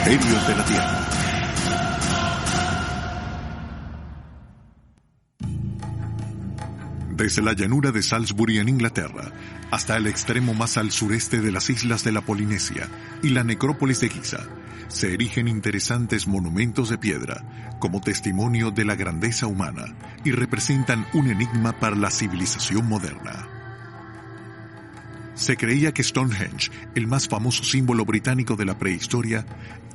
Misterios de la Tierra. Desde la llanura de Salisbury en Inglaterra hasta el extremo más al sureste de las islas de la Polinesia y la necrópolis de Giza, se erigen interesantes monumentos de piedra como testimonio de la grandeza humana y representan un enigma para la civilización moderna. Se creía que Stonehenge, el más famoso símbolo británico de la prehistoria,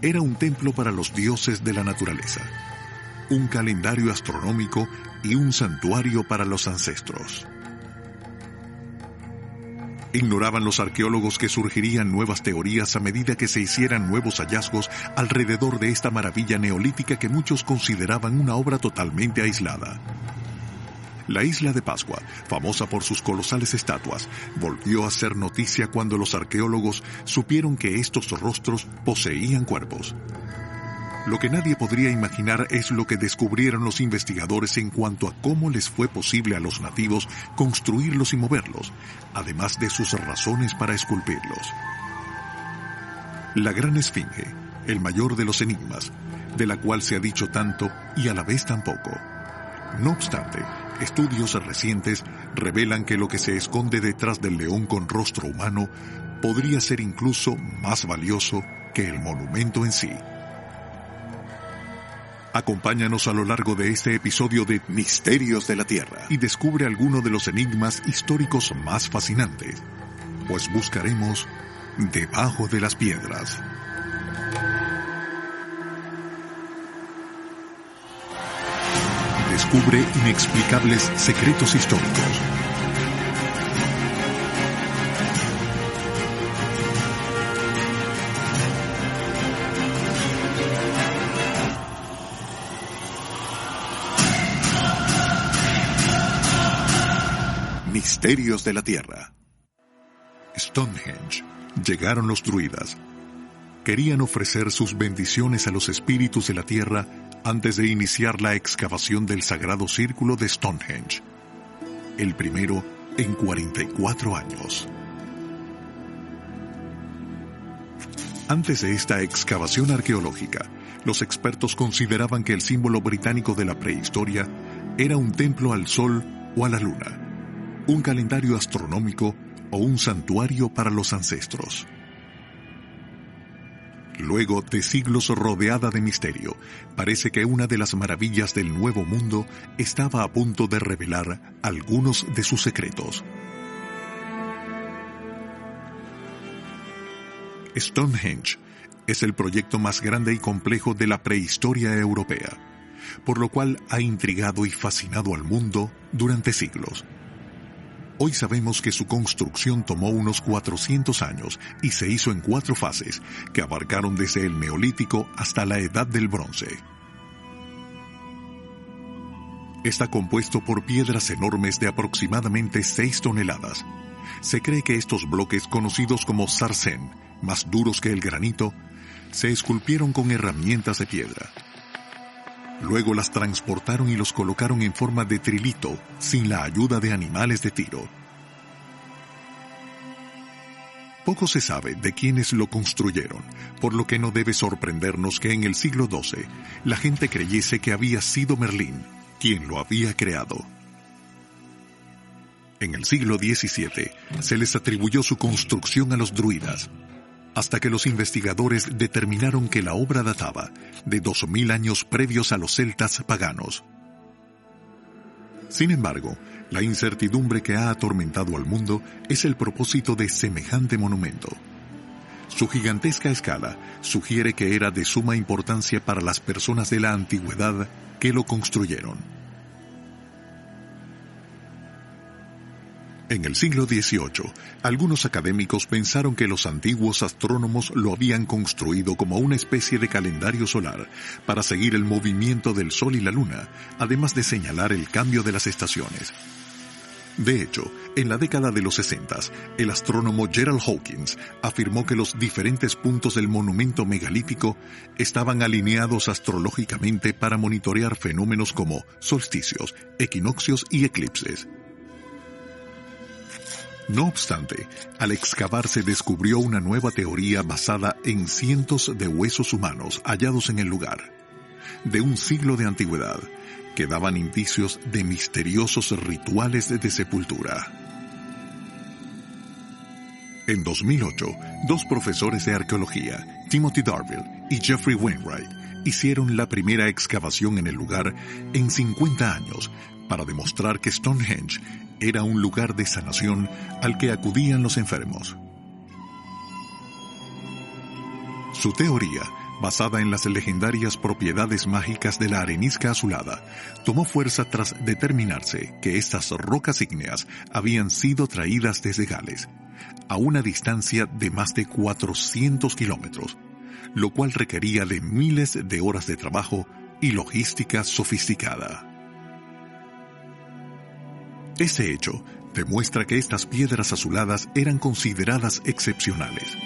era un templo para los dioses de la naturaleza, un calendario astronómico y un santuario para los ancestros. Ignoraban los arqueólogos que surgirían nuevas teorías a medida que se hicieran nuevos hallazgos alrededor de esta maravilla neolítica que muchos consideraban una obra totalmente aislada. La isla de Pascua, famosa por sus colosales estatuas, volvió a ser noticia cuando los arqueólogos supieron que estos rostros poseían cuerpos. Lo que nadie podría imaginar es lo que descubrieron los investigadores en cuanto a cómo les fue posible a los nativos construirlos y moverlos, además de sus razones para esculpirlos. La Gran Esfinge, el mayor de los enigmas, de la cual se ha dicho tanto y a la vez tan poco. No obstante, estudios recientes revelan que lo que se esconde detrás del león con rostro humano podría ser incluso más valioso que el monumento en sí. Acompáñanos a lo largo de este episodio de Misterios de la Tierra y descubre alguno de los enigmas históricos más fascinantes, pues buscaremos debajo de las piedras. Descubre inexplicables secretos históricos. Misterios de la Tierra. Stonehenge. Llegaron los druidas. Querían ofrecer sus bendiciones a los espíritus de la tierra antes de iniciar la excavación del sagrado círculo de Stonehenge. El primero en 44 años. Antes de esta excavación arqueológica, los expertos consideraban que el símbolo británico de la prehistoria era un templo al sol o a la luna, un calendario astronómico o un santuario para los ancestros. Luego de siglos rodeada de misterio, parece que una de las maravillas del Nuevo Mundo estaba a punto de revelar algunos de sus secretos. Stonehenge es el proyecto más grande y complejo de la prehistoria europea, por lo cual ha intrigado y fascinado al mundo durante siglos. Hoy sabemos que su construcción tomó unos 400 años y se hizo en 4 fases, que abarcaron desde el Neolítico hasta la Edad del Bronce. Está compuesto por piedras enormes de aproximadamente 6 toneladas. Se cree que estos bloques, conocidos como sarsen, más duros que el granito, se esculpieron con herramientas de piedra. Luego las transportaron y los colocaron en forma de trilito, sin la ayuda de animales de tiro. Poco se sabe de quiénes lo construyeron, por lo que no debe sorprendernos que en el siglo XII la gente creyese que había sido Merlín quien lo había creado. En el siglo XVII se les atribuyó su construcción a los druidas, hasta que los investigadores determinaron que la obra databa de 2000 años previos a los celtas paganos. Sin embargo, la incertidumbre que ha atormentado al mundo es el propósito de semejante monumento. Su gigantesca escala sugiere que era de suma importancia para las personas de la antigüedad que lo construyeron. En el siglo XVIII, algunos académicos pensaron que los antiguos astrónomos lo habían construido como una especie de calendario solar para seguir el movimiento del Sol y la Luna, además de señalar el cambio de las estaciones. De hecho, en la década de los 60, el astrónomo Gerald Hawkins afirmó que los diferentes puntos del monumento megalítico estaban alineados astrológicamente para monitorear fenómenos como solsticios, equinoccios y eclipses. No obstante, al excavar se descubrió una nueva teoría basada en cientos de huesos humanos hallados en el lugar, de un siglo de antigüedad, que daban indicios de misteriosos rituales de sepultura. En 2008, dos profesores de arqueología, Timothy Darville y Jeffrey Wainwright, hicieron la primera excavación en el lugar en 50 años para demostrar que Stonehenge era un lugar de sanación al que acudían los enfermos. Su teoría, basada en las legendarias propiedades mágicas de la arenisca azulada, tomó fuerza tras determinarse que estas rocas ígneas habían sido traídas desde Gales, a una distancia de más de 400 kilómetros, lo cual requería de miles de horas de trabajo y logística sofisticada. Ese hecho demuestra que estas piedras azuladas eran consideradas excepcionales.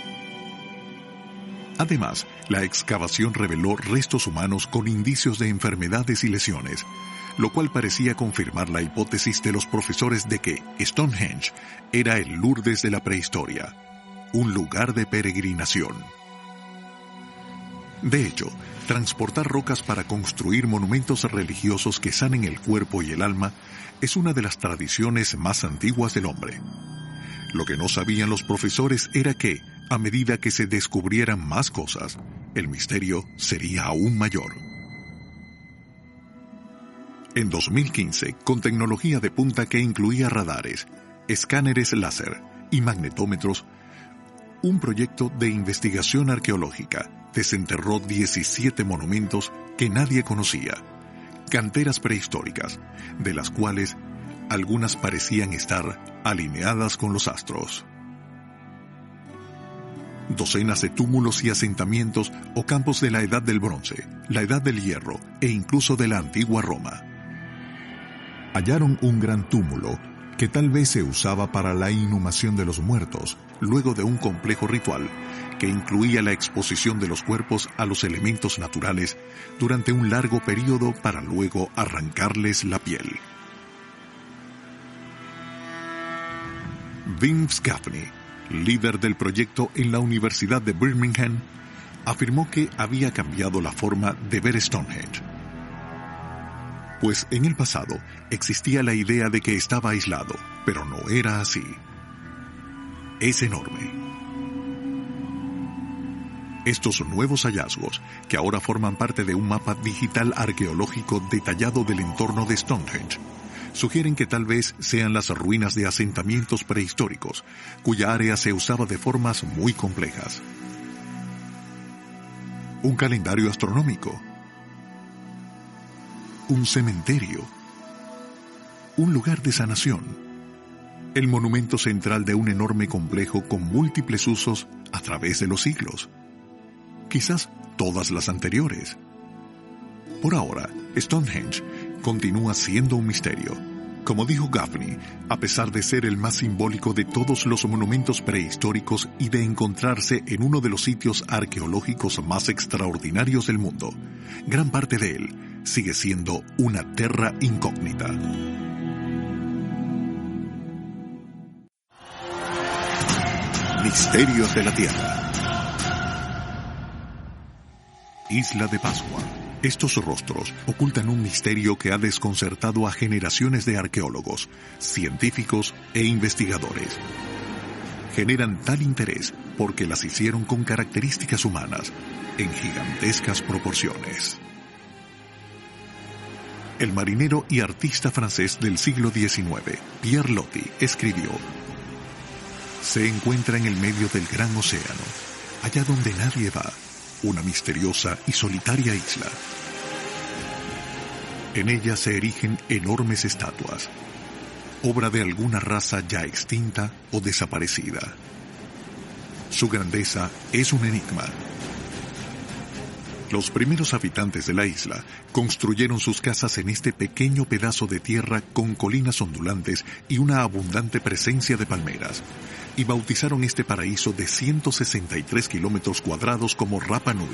Además, la excavación reveló restos humanos con indicios de enfermedades y lesiones, lo cual parecía confirmar la hipótesis de los profesores de que Stonehenge era el Lourdes de la prehistoria, un lugar de peregrinación. De hecho, transportar rocas para construir monumentos religiosos que sanen el cuerpo y el alma es una de las tradiciones más antiguas del hombre. Lo que no sabían los profesores era que, a medida que se descubrieran más cosas, el misterio sería aún mayor. En 2015, con tecnología de punta que incluía radares, escáneres láser y magnetómetros, un proyecto de investigación arqueológica desenterró 17 monumentos que nadie conocía, canteras prehistóricas, de las cuales algunas parecían estar alineadas con los astros. Docenas de túmulos y asentamientos o campos de la Edad del Bronce, la Edad del Hierro e incluso de la antigua Roma. Hallaron un gran túmulo que tal vez se usaba para la inhumación de los muertos, luego de un complejo ritual que incluía la exposición de los cuerpos a los elementos naturales durante un largo periodo para luego arrancarles la piel. Vince Gaffney, líder del proyecto en la Universidad de Birmingham, afirmó que había cambiado la forma de ver Stonehenge. Pues en el pasado existía la idea de que estaba aislado, pero no era así. Es enorme. Estos nuevos hallazgos, que ahora forman parte de un mapa digital arqueológico detallado del entorno de Stonehenge, sugieren que tal vez sean las ruinas de asentamientos prehistóricos, cuya área se usaba de formas muy complejas. Un calendario astronómico, un cementerio, un lugar de sanación, el monumento central de un enorme complejo con múltiples usos a través de los siglos. Quizás todas las anteriores. Por ahora, Stonehenge continúa siendo un misterio. Como dijo Gaffney, a pesar de ser el más simbólico de todos los monumentos prehistóricos y de encontrarse en uno de los sitios arqueológicos más extraordinarios del mundo, gran parte de él sigue siendo una terra incógnita. Misterios de la Tierra. Isla de Pascua. Estos rostros ocultan un misterio que ha desconcertado a generaciones de arqueólogos, científicos e investigadores. Generan tal interés porque las hicieron con características humanas en gigantescas proporciones. El marinero y artista francés del siglo XIX, Pierre Loti, escribió: se encuentra en el medio del gran océano, allá donde nadie va, una misteriosa y solitaria isla. En ella se erigen enormes estatuas, obra de alguna raza ya extinta o desaparecida. Su grandeza es un enigma. Los primeros habitantes de la isla construyeron sus casas en este pequeño pedazo de tierra con colinas ondulantes y una abundante presencia de palmeras, y bautizaron este paraíso de 163 kilómetros cuadrados como Rapa Nui.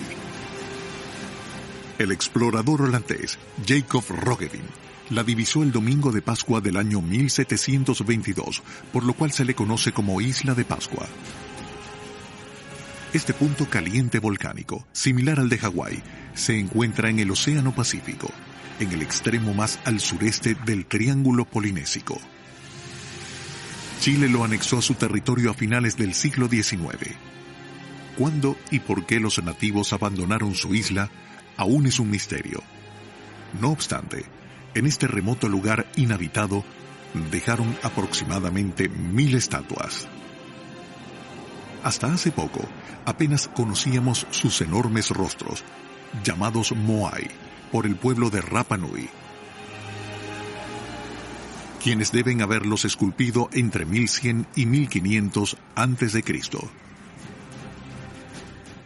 El explorador holandés Jacob Roggeveen la divisó el domingo de Pascua del año 1722, por lo cual se le conoce como Isla de Pascua. Este punto caliente volcánico, similar al de Hawái, se encuentra en el Océano Pacífico, en el extremo más al sureste del Triángulo Polinésico. Chile lo anexó a su territorio a finales del siglo XIX. ¿Cuándo y por qué los nativos abandonaron su isla? Aún es un misterio. No obstante, en este remoto lugar inhabitado, dejaron aproximadamente 1000 estatuas. Hasta hace poco, apenas conocíamos sus enormes rostros, llamados Moai, por el pueblo de Rapa Nui, quienes deben haberlos esculpido entre 1100 y 1500 a.C.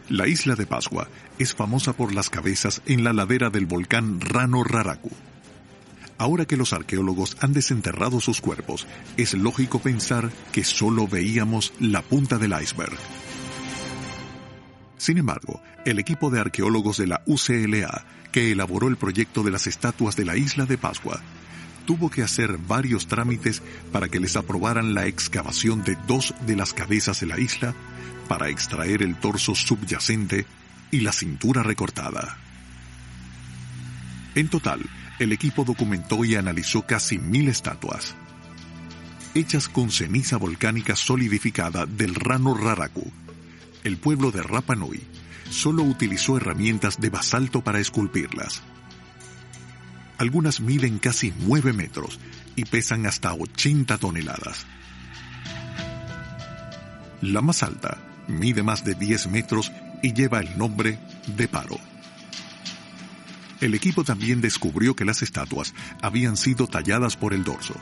La isla de Pascua es famosa por las cabezas en la ladera del volcán Rano Raraku. Ahora que los arqueólogos han desenterrado sus cuerpos, es lógico pensar que solo veíamos la punta del iceberg. Sin embargo, el equipo de arqueólogos de la UCLA, que elaboró el proyecto de las estatuas de la isla de Pascua, tuvo que hacer varios trámites para que les aprobaran la excavación de 2 de las cabezas de la isla para extraer el torso subyacente y la cintura recortada. En total, el equipo documentó y analizó casi 1000 estatuas, hechas con ceniza volcánica solidificada del Rano Raraku. El pueblo de Rapa Nui solo utilizó herramientas de basalto para esculpirlas. Algunas miden casi 9 metros y pesan hasta 80 toneladas. La más alta mide más de 10 metros y lleva el nombre de Paro. El equipo también descubrió que las estatuas habían sido talladas por el dorso.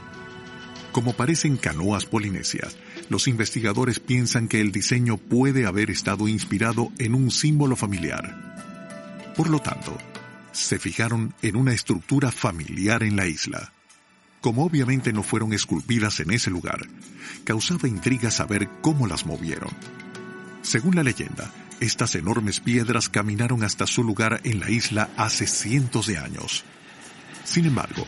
Como parecen canoas polinesias, los investigadores piensan que el diseño puede haber estado inspirado en un símbolo familiar. Por lo tanto, se fijaron en una estructura familiar en la isla. Como obviamente no fueron esculpidas en ese lugar, causaba intriga saber cómo las movieron. Según la leyenda, estas enormes piedras caminaron hasta su lugar en la isla hace cientos de años. Sin embargo,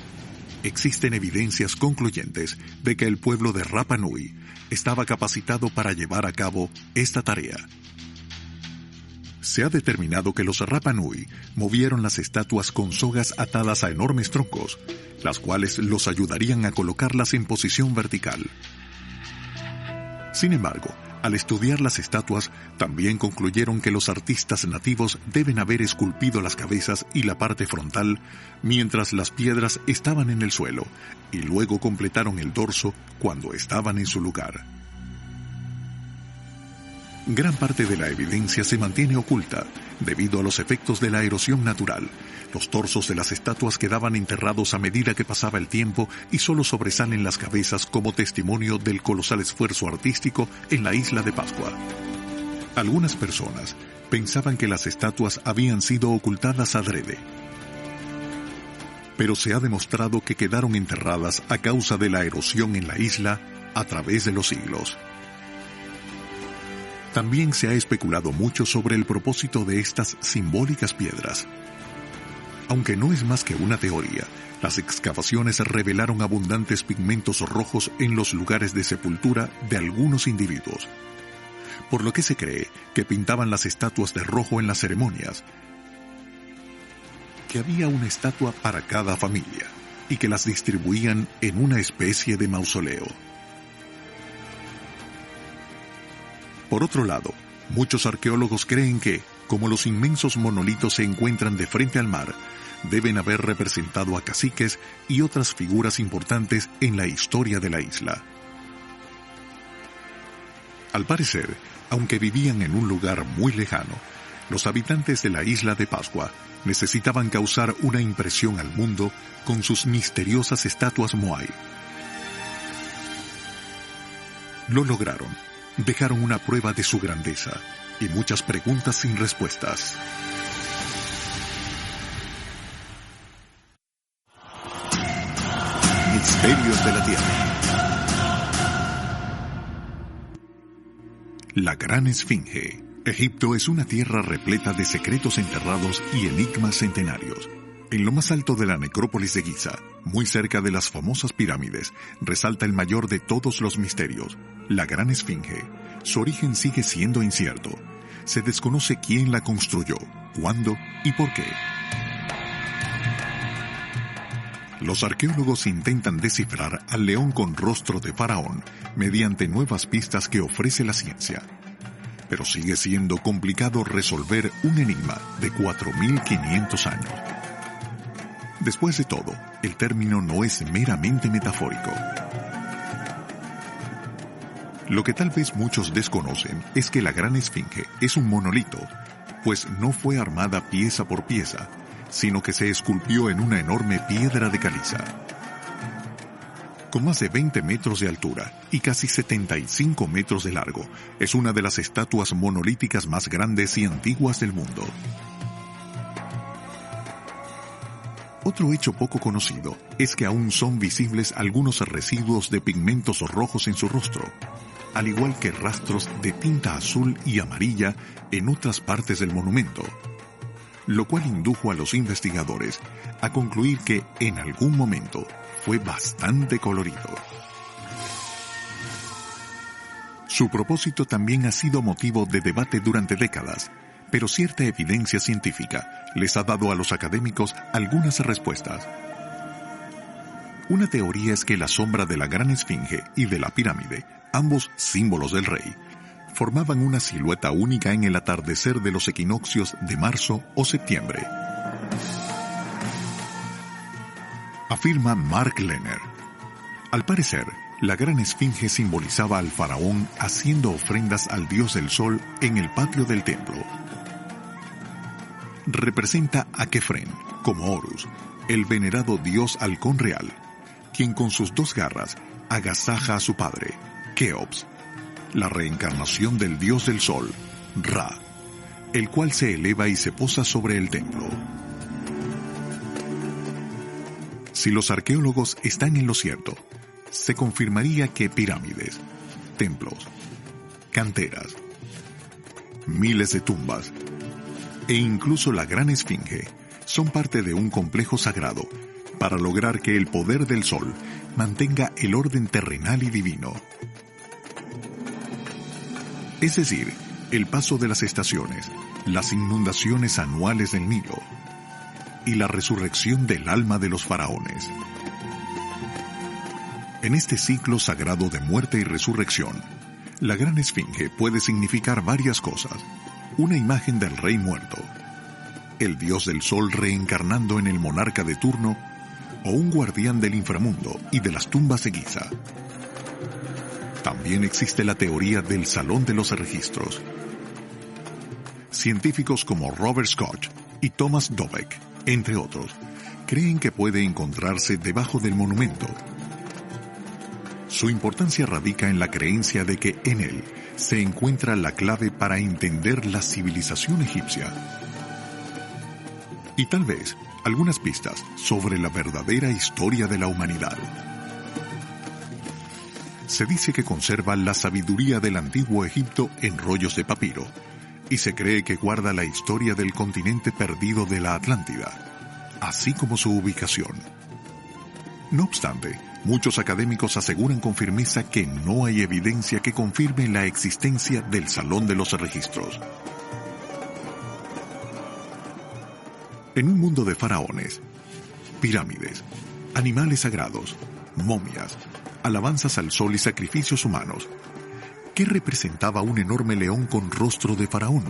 existen evidencias concluyentes de que el pueblo de Rapa Nui estaba capacitado para llevar a cabo esta tarea. Se ha determinado que los Rapa Nui movieron las estatuas con sogas atadas a enormes troncos, las cuales los ayudarían a colocarlas en posición vertical. Sin embargo, al estudiar las estatuas, también concluyeron que los artistas nativos deben haber esculpido las cabezas y la parte frontal mientras las piedras estaban en el suelo, y luego completaron el dorso cuando estaban en su lugar. Gran parte de la evidencia se mantiene oculta debido a los efectos de la erosión natural. Los torsos de las estatuas quedaban enterrados a medida que pasaba el tiempo y solo sobresalen las cabezas como testimonio del colosal esfuerzo artístico en la isla de Pascua. Algunas personas pensaban que las estatuas habían sido ocultadas adrede, pero se ha demostrado que quedaron enterradas a causa de la erosión en la isla a través de los siglos. También se ha especulado mucho sobre el propósito de estas simbólicas piedras. Aunque no es más que una teoría, las excavaciones revelaron abundantes pigmentos rojos en los lugares de sepultura de algunos individuos, por lo que se cree que pintaban las estatuas de rojo en las ceremonias, que había una estatua para cada familia y que las distribuían en una especie de mausoleo. Por otro lado, muchos arqueólogos creen que, como los inmensos monolitos se encuentran de frente al mar, deben haber representado a caciques y otras figuras importantes en la historia de la isla. Al parecer, aunque vivían en un lugar muy lejano, los habitantes de la isla de Pascua necesitaban causar una impresión al mundo con sus misteriosas estatuas Moai. Lo lograron. Dejaron una prueba de su grandeza y muchas preguntas sin respuestas. Misterios de la Tierra. La Gran Esfinge, Egipto es una tierra repleta de secretos enterrados y enigmas centenarios. En lo más alto de la necrópolis de Giza, muy cerca de las famosas pirámides, resalta el mayor de todos los misterios, la Gran Esfinge. Su origen sigue siendo incierto. Se desconoce quién la construyó, cuándo y por qué. Los arqueólogos intentan descifrar al león con rostro de faraón mediante nuevas pistas que ofrece la ciencia. Pero sigue siendo complicado resolver un enigma de 4.500 años. Después de todo, el término no es meramente metafórico. Lo que tal vez muchos desconocen es que la Gran Esfinge es un monolito, pues no fue armada pieza por pieza, sino que se esculpió en una enorme piedra de caliza. Con más de 20 metros de altura y casi 75 metros de largo, es una de las estatuas monolíticas más grandes y antiguas del mundo. Otro hecho poco conocido es que aún son visibles algunos residuos de pigmentos rojos en su rostro, al igual que rastros de tinta azul y amarilla en otras partes del monumento, lo cual indujo a los investigadores a concluir que en algún momento fue bastante colorido. Su propósito también ha sido motivo de debate durante décadas, pero cierta evidencia científica les ha dado a los académicos algunas respuestas. Una teoría es que la sombra de la Gran Esfinge y de la pirámide, ambos símbolos del rey, formaban una silueta única en el atardecer de los equinoccios de marzo o septiembre. Afirma Mark Lehner. Al parecer, la Gran Esfinge simbolizaba al faraón haciendo ofrendas al dios del sol en el patio del templo. Representa a Kefren, como Horus, el venerado dios halcón real, quien con sus dos garras agasaja a su padre, Keops, la reencarnación del dios del sol, Ra, el cual se eleva y se posa sobre el templo. Si los arqueólogos están en lo cierto, se confirmaría que pirámides, templos, canteras, miles de tumbas e incluso la Gran Esfinge son parte de un complejo sagrado para lograr que el poder del sol mantenga el orden terrenal y divino. Es decir, el paso de las estaciones, las inundaciones anuales del Nilo y la resurrección del alma de los faraones. En este ciclo sagrado de muerte y resurrección, la Gran Esfinge puede significar varias cosas. Una imagen del rey muerto, el dios del sol reencarnando en el monarca de turno, o un guardián del inframundo y de las tumbas de Giza. También existe la teoría del Salón de los Registros. Científicos como Robert Scott y Thomas Dobek, entre otros, creen que puede encontrarse debajo del monumento. Su importancia radica en la creencia de que en él se encuentra la clave para entender la civilización egipcia. Y tal vez algunas pistas sobre la verdadera historia de la humanidad. Se dice que conserva la sabiduría del antiguo Egipto en rollos de papiro, y se cree que guarda la historia del continente perdido de la Atlántida, así como su ubicación. No obstante, muchos académicos aseguran con firmeza que no hay evidencia que confirme la existencia del Salón de los Registros. En un mundo de faraones, pirámides, animales sagrados, momias, alabanzas al sol y sacrificios humanos, ¿qué representaba un enorme león con rostro de faraón?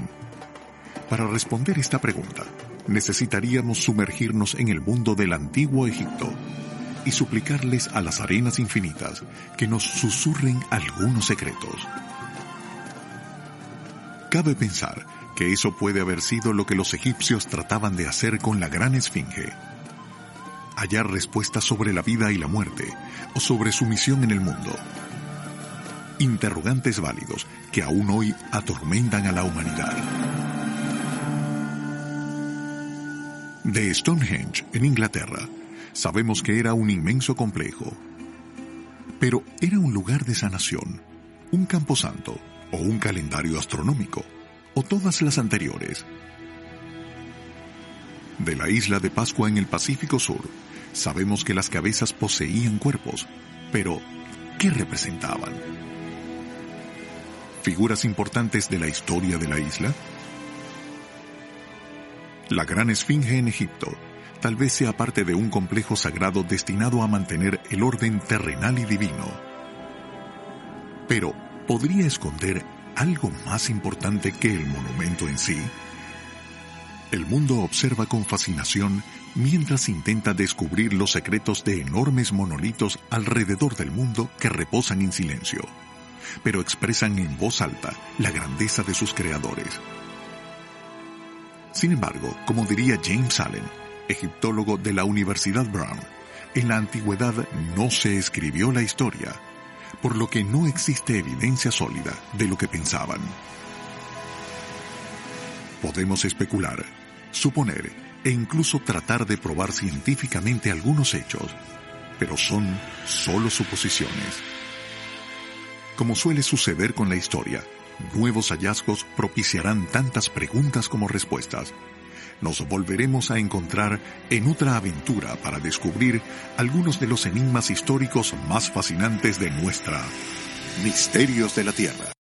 Para responder esta pregunta, necesitaríamos sumergirnos en el mundo del antiguo Egipto y suplicarles a las arenas infinitas que nos susurren algunos secretos. Cabe pensar que eso puede haber sido lo que los egipcios trataban de hacer con la Gran Esfinge. Hallar respuestas sobre la vida y la muerte, o sobre su misión en el mundo. Interrogantes válidos que aún hoy atormentan a la humanidad. De Stonehenge, en Inglaterra, sabemos que era un inmenso complejo. Pero ¿era un lugar de sanación, un camposanto o un calendario astronómico? o todas las anteriores. De la isla de Pascua en el Pacífico Sur, sabemos que las cabezas poseían cuerpos, pero ¿qué representaban? ¿Figuras importantes de la historia de la isla? La Gran Esfinge en Egipto tal vez sea parte de un complejo sagrado destinado a mantener el orden terrenal y divino. Pero, ¿podría esconder algo más importante que el monumento en sí? El mundo observa con fascinación mientras intenta descubrir los secretos de enormes monolitos alrededor del mundo que reposan en silencio, pero expresan en voz alta la grandeza de sus creadores. Sin embargo, como diría James Allen, egiptólogo de la Universidad Brown, en la antigüedad no se escribió la historia, por lo que no existe evidencia sólida de lo que pensaban. Podemos especular, suponer e incluso tratar de probar científicamente algunos hechos, pero son solo suposiciones. Como suele suceder con la historia, nuevos hallazgos propiciarán tantas preguntas como respuestas. Nos volveremos a encontrar en otra aventura para descubrir algunos de los enigmas históricos más fascinantes de nuestra Misterios de la Tierra.